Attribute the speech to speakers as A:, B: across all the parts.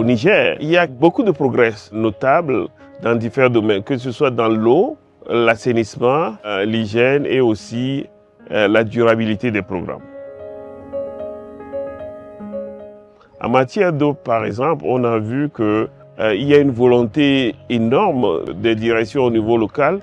A: au Niger, il y a beaucoup de progrès notables dans différents domaines, que ce soit dans l'eau, l'assainissement, l'hygiène et aussi la durabilité des programmes. En matière d'eau, par exemple, on a vu qu'il y a une volonté énorme des directions au niveau local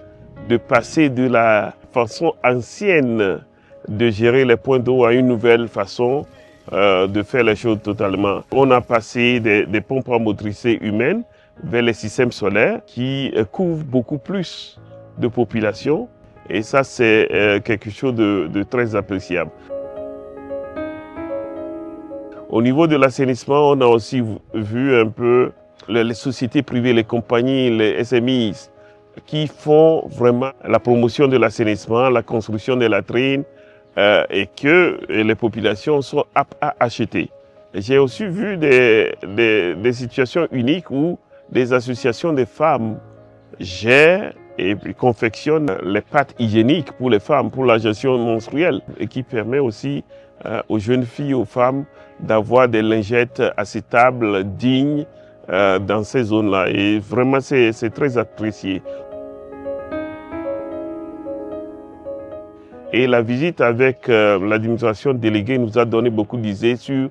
A: de passer de la façon ancienne de gérer les points d'eau à une nouvelle façon de faire les choses totalement. On a passé des pompes à motricité humaines vers les systèmes solaires qui couvrent beaucoup plus de population et ça c'est quelque chose de très appréciable. Au niveau de l'assainissement, on a aussi vu un peu les sociétés privées, les compagnies, les SMI qui font vraiment la promotion de l'assainissement, la construction des latrines et que les populations sont aptes à acheter. J'ai aussi vu des situations uniques où des associations de femmes gèrent et confectionnent les pâtes hygiéniques pour les femmes, pour la gestion menstruelle et qui permet aussi aux jeunes filles, aux femmes d'avoir des lingettes acétables, dignes dans ces zones-là. Et vraiment, c'est très apprécié. Et la visite avec l'administration déléguée nous a donné beaucoup d'idées sur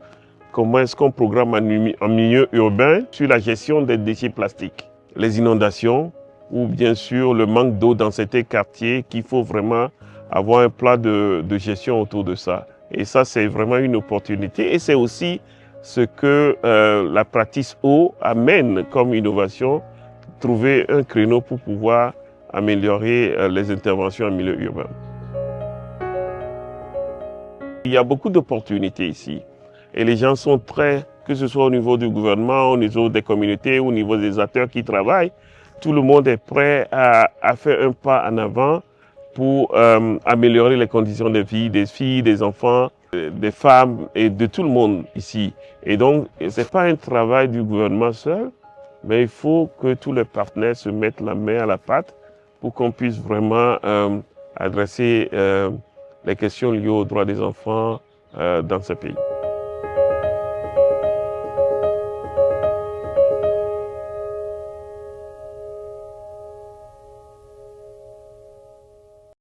A: comment est-ce qu'on programme en milieu urbain sur la gestion des déchets plastiques, les inondations ou bien sûr le manque d'eau dans certains quartiers qu'il faut vraiment avoir un plan de gestion autour de ça. Et ça, c'est vraiment une opportunité et c'est aussi ce que la pratique eau amène comme innovation, trouver un créneau pour pouvoir améliorer les interventions en milieu urbain. Il y a beaucoup d'opportunités ici et les gens sont prêts, que ce soit au niveau du gouvernement, au niveau des communautés, au niveau des acteurs qui travaillent, tout le monde est prêt à faire un pas en avant pour améliorer les conditions de vie des filles, des enfants, des femmes et de tout le monde ici. Et donc, ce n'est pas un travail du gouvernement seul, mais il faut que tous les partenaires se mettent la main à la pâte pour qu'on puisse vraiment adresser les questions liées aux droits des enfants dans ce pays.